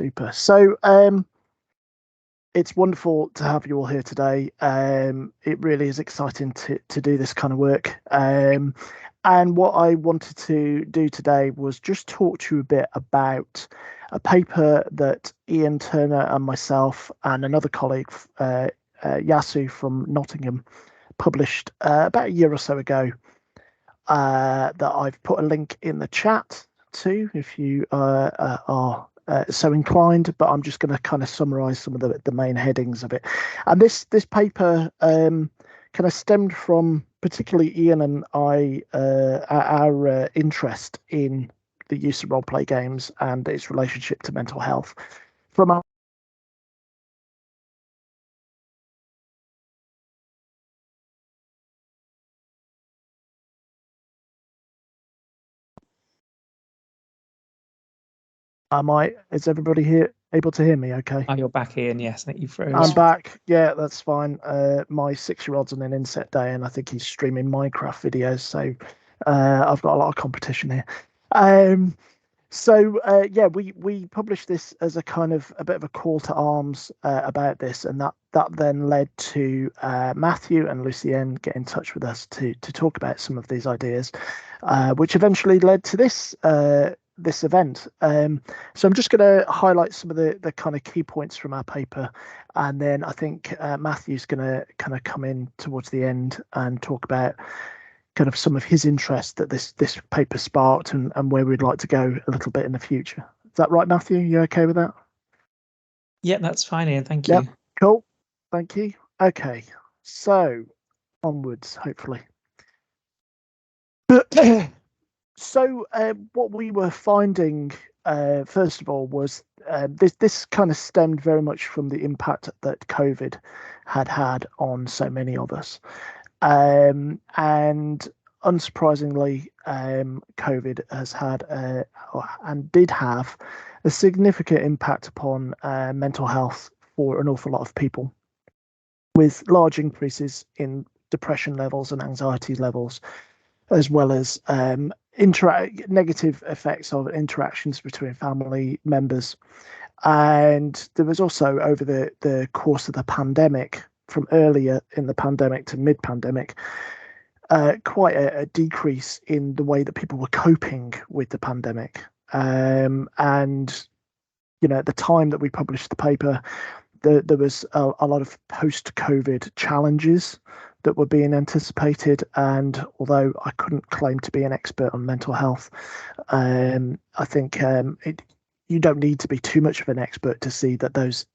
Super. So it's wonderful to have you all here today. It really is exciting to do this kind of work. And what I wanted to do today was just talk to you a bit about a paper that Ian Turner and myself and another colleague, Yasu from Nottingham, published about a year or so ago, that I've put a link in the chat to if you are so inclined, but I'm just going to kind of summarise some of the main headings of it. And this paper kind of stemmed from particularly Ian and I, our interest in the use of role-play games and its relationship to mental health. From our is everybody here able to hear me okay? Oh, you're back, Ian. Yes, I think you froze. I'm back. Yeah, that's fine. My 6-year-old's on an inset day and I think he's streaming Minecraft videos, so I've got a lot of competition here. Yeah, we published this as a kind of a bit of a call to arms about this, and that then led to Matthew and Lucienne get in touch with us to talk about some of these ideas, which eventually led to this event. So I'm just going to highlight some of the kind of key points from our paper, and then I think Matthew's going to kind of come in towards the end and talk about kind of some of his interest that this paper sparked and where we'd like to go a little bit in the future. Is that right, Matthew? You okay with that? Yeah, that's fine, Ian. Thank you. Cool. Thank you. Okay, so onwards, hopefully. So what we were finding, first of all, was this kind of stemmed very much from the impact that COVID had on so many of us. And unsurprisingly, COVID has had and did have a significant impact upon mental health for an awful lot of people, with large increases in depression levels and anxiety levels, as well as negative effects of interactions between family members. And there was also, over the course of the pandemic, from earlier in the pandemic to mid-pandemic, quite a decrease in the way that people were coping with the pandemic. And, at the time that we published the paper, there was a lot of post-COVID challenges that were being anticipated. And although I couldn't claim to be an expert on mental health, I think you don't need to be too much of an expert to see that those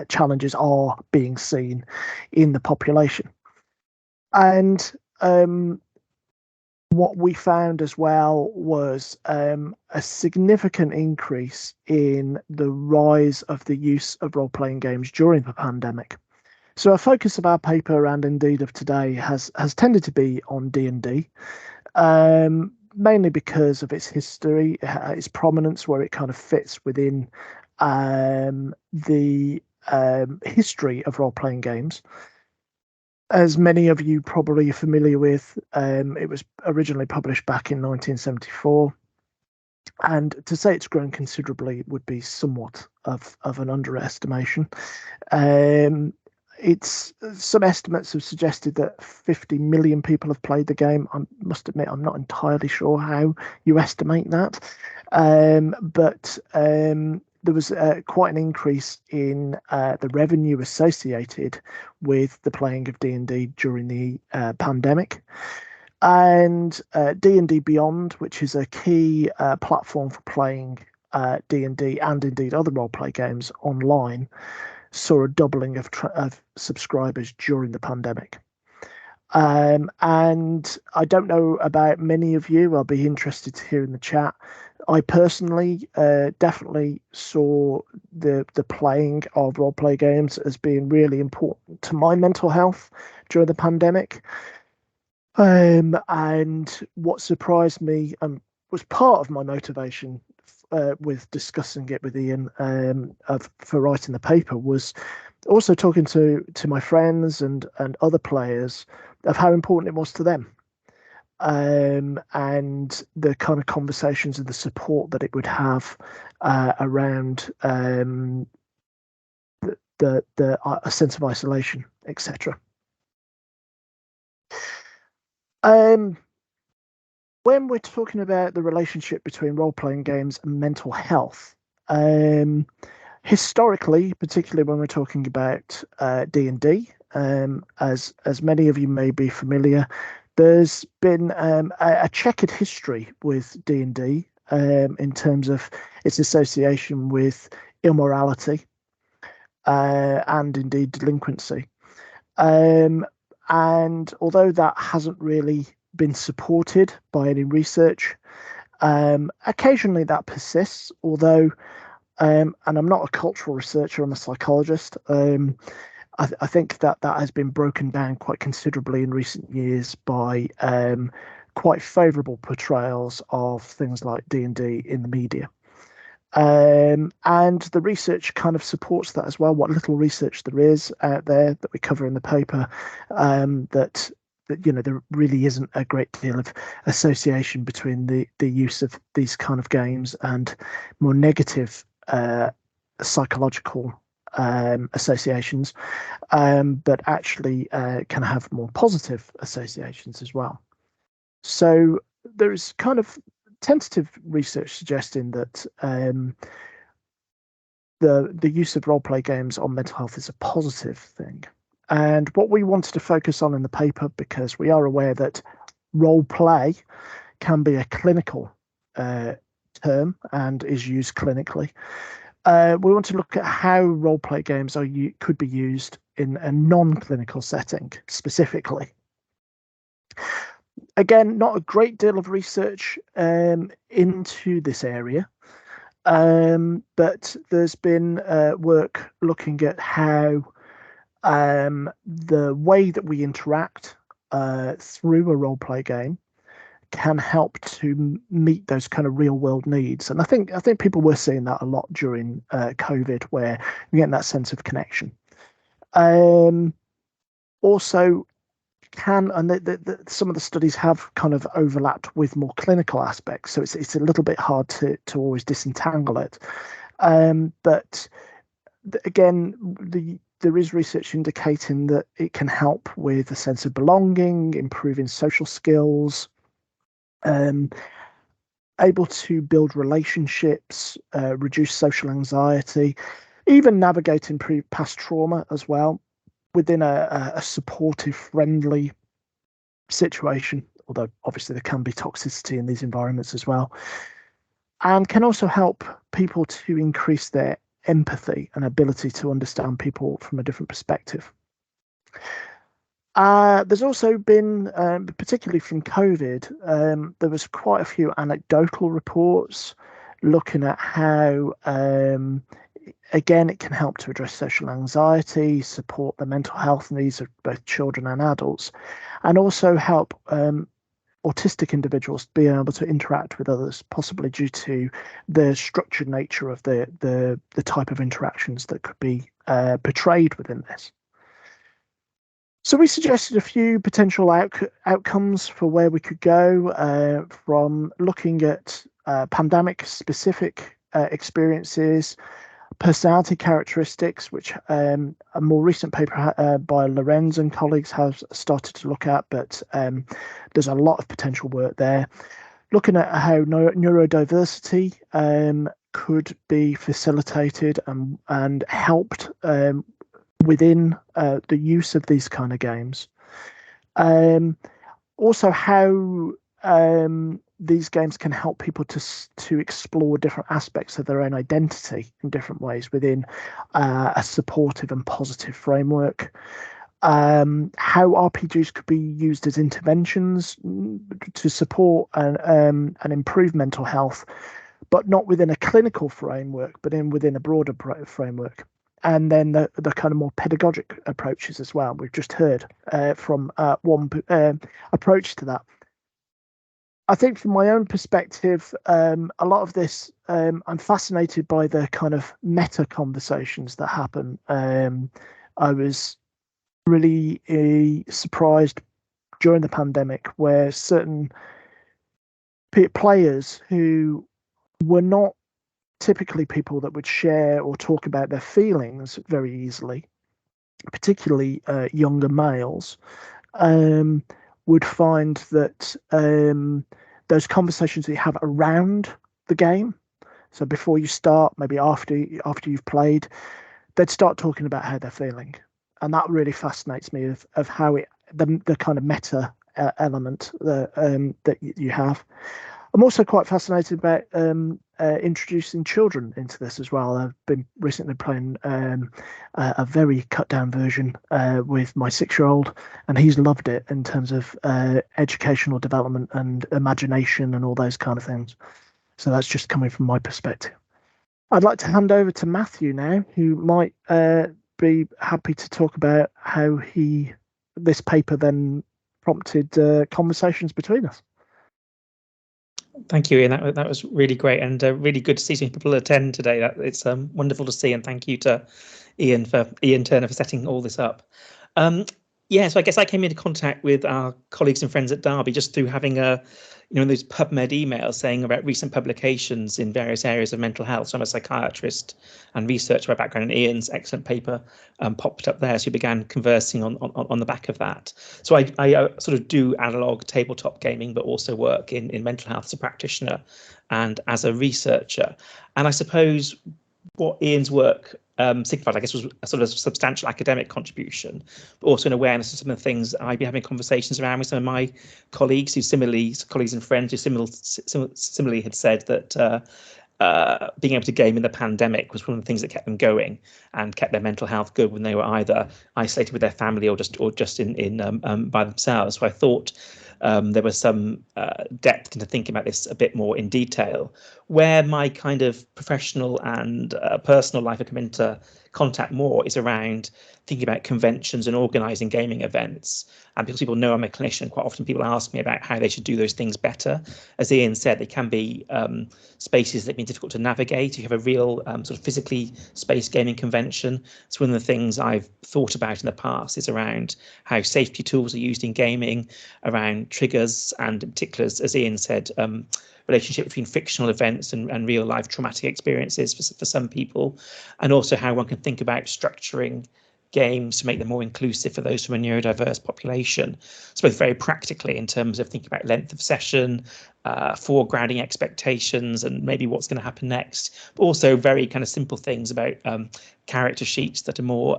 challenges are being seen in the population. And what we found as well was a significant increase in the rise of the use of role-playing games during the pandemic. So a focus of our paper, and indeed of today, has tended to be on D&D. Mainly because of its history, its prominence, where it kind of fits within the history of role-playing games. As many of you probably are familiar with, it was originally published back in 1974. And to say it's grown considerably would be somewhat of an underestimation. Some estimates have suggested that 50 million people have played the game. I must admit, I'm not entirely sure how you estimate that. But there was quite an increase in the revenue associated with the playing of D&D during the pandemic. And D&D Beyond, which is a key platform for playing D&D and indeed other role-play games online, saw a doubling of subscribers during the pandemic. And I don't know about many of you. I'll be interested to hear in the chat. I personally definitely saw the playing of role-play games as being really important to my mental health during the pandemic. And what surprised me and was part of my motivation with discussing it with Ian for writing the paper was also talking to my friends and other players of how important it was to them. and the kind of conversations and the support that it would have around a sense of isolation, etc. When we're talking about the relationship between role-playing games and mental health, historically, particularly when we're talking about D&D, as many of you may be familiar, there's been a checkered history with D&D in terms of its association with immorality and indeed delinquency. And although that hasn't really been supported by any research, occasionally that persists, although, and I'm not a cultural researcher, I'm a psychologist, I think that has been broken down quite considerably in recent years by quite favourable portrayals of things like D&D in the media. And the research kind of supports that as well. What little research there is out there that we cover in the paper, that there really isn't a great deal of association between the use of these kind of games and more negative psychological associations, but actually can have more positive associations as well. So there's kind of tentative research suggesting that the use of role-play games on mental health is a positive thing. And what we wanted to focus on in the paper, because we are aware that role-play can be a clinical term and is used clinically, we want to look at how role-play games could be used in a non-clinical setting specifically. Again, not a great deal of research into this area, but there's been work looking at how the way that we interact through a role-play game can help to meet those kind of real-world needs. And I think people were seeing that a lot during COVID, where you're getting that sense of connection. Also, some of the studies have kind of overlapped with more clinical aspects, so it's a little bit hard to always disentangle it. But again, there is research indicating that it can help with a sense of belonging, improving social skills, able to build relationships, reduce social anxiety, even navigating past trauma as well, within a supportive, friendly situation, although obviously there can be toxicity in these environments as well, and can also help people to increase their empathy and ability to understand people from a different perspective. There's also been, particularly from COVID, there was quite a few anecdotal reports looking at how again, it can help to address social anxiety, support the mental health needs of both children and adults, and also help autistic individuals be able to interact with others, possibly due to the structured nature of the type of interactions that could be portrayed within this. So we suggested a few potential outcomes for where we could go, from looking at pandemic-specific experiences, personality characteristics, which a more recent paper by Lorenz and colleagues has started to look at, but there's a lot of potential work there. Looking at how neurodiversity could be facilitated and helped within the use of these kind of games. Also, how these games can help people to explore different aspects of their own identity in different ways within a supportive and positive framework. How RPGs could be used as interventions to support and improve mental health, but not within a clinical framework, but within a broader framework. And then the kind of more pedagogic approaches as well. We've just heard from one approach to that. I think from my own perspective, a lot of this, I'm fascinated by the kind of meta conversations that happen. I was really surprised during the pandemic where certain players who were not typically people that would share or talk about their feelings very easily, particularly younger males, would find that those conversations that you have around the game, so before you start, maybe after you've played, they'd start talking about how they're feeling, and that really fascinates me of how the kind of meta element that you have. I'm also quite fascinated about introducing children into this as well. I've been recently playing a very cut down version with my 6-year-old, and he's loved it in terms of educational development and imagination and all those kind of things. So that's just coming from my perspective. I'd like to hand over to Matthew now, who might be happy to talk about how this paper then prompted conversations between us. Thank you, Ian. That was really great, and really good to see some people attend today. It's wonderful to see, and thank you to Ian Turner for setting all this up. So I guess I came into contact with our colleagues and friends at Derby just through having those PubMed emails saying about recent publications in various areas of mental health. So I'm a psychiatrist and researcher by background, and Ian's excellent paper popped up there. So we began conversing on the back of that. So I sort of do analog tabletop gaming, but also work in mental health as a practitioner and as a researcher. And I suppose what Ian's work signified, I guess, was a sort of substantial academic contribution, but also an awareness of some of the things I've been having conversations around with some of my colleagues colleagues and friends who similarly had said that being able to game in the pandemic was one of the things that kept them going and kept their mental health good when they were either isolated with their family or just in by themselves. So I thought there was some depth into thinking about this a bit more in detail. Where my kind of professional and personal life have come into contact more is around thinking about conventions and organising gaming events. And because people know I'm a clinician, quite often people ask me about how they should do those things better. As Ian said, they can be spaces that can be difficult to navigate. You have a real sort of physically spaced gaming convention. So one of the things I've thought about in the past is around how safety tools are used in gaming, around triggers, and in particular, as Ian said, relationship between fictional events and real life traumatic experiences for some people, and also how one can think about structuring games to make them more inclusive for those from a neurodiverse population. So both very practically in terms of thinking about length of session, foregrounding expectations and maybe what's going to happen next, but also very kind of simple things about character sheets that are more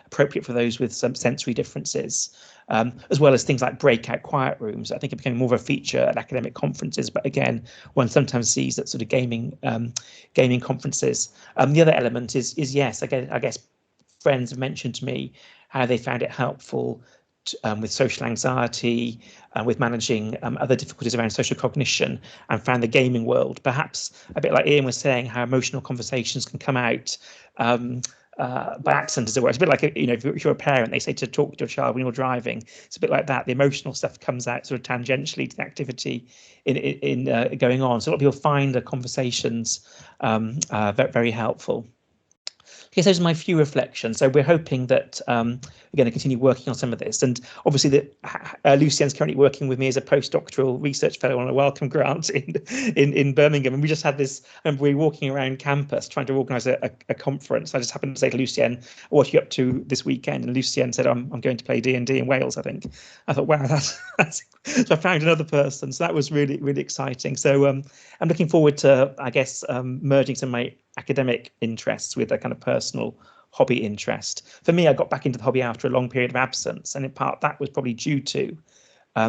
appropriate for those with some sensory differences, as well as things like breakout quiet rooms. I think it became more of a feature at academic conferences, but again, one sometimes sees that sort of gaming conferences. The other element is yes, again, I guess friends have mentioned to me how they found it helpful with social anxiety and with managing other difficulties around social cognition, and found the gaming world, perhaps a bit like Ian was saying, how emotional conversations can come out by accident, as it were. It's a bit like, if you're a parent, they say to talk to your child when you're driving. It's a bit like that. The emotional stuff comes out sort of tangentially to the activity in going on. So a lot of people find the conversations very, very helpful. Okay, so those are my few reflections. So we're hoping that we're going to continue working on some of this. And obviously, Lucienne's currently working with me as a postdoctoral research fellow on a Wellcome grant in Birmingham. And we just had this, and we're walking around campus trying to organise a conference. I just happened to say to Lucienne, what are you up to this weekend? And Lucienne said, I'm going to play D&D in Wales, I think. I thought, wow, that's so I found another person. So that was really, really exciting. So I'm looking forward to, I guess, merging some of my academic interests with a kind of personal hobby interest. For me, I got back into the hobby after a long period of absence, and in part that was probably due to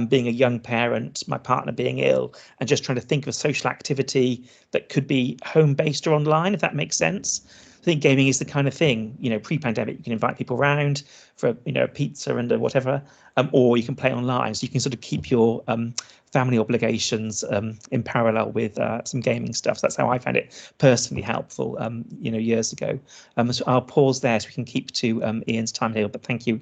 being a young parent, my partner being ill, and just trying to think of a social activity that could be home-based or online, if that makes sense. I think gaming is the kind of thing, pre-pandemic, you can invite people around for, a pizza and whatever, or you can play online. So you can sort of keep your family obligations in parallel with some gaming stuff. So that's how I found it personally helpful, years ago. So I'll pause there so we can keep to Ian's time here. But thank you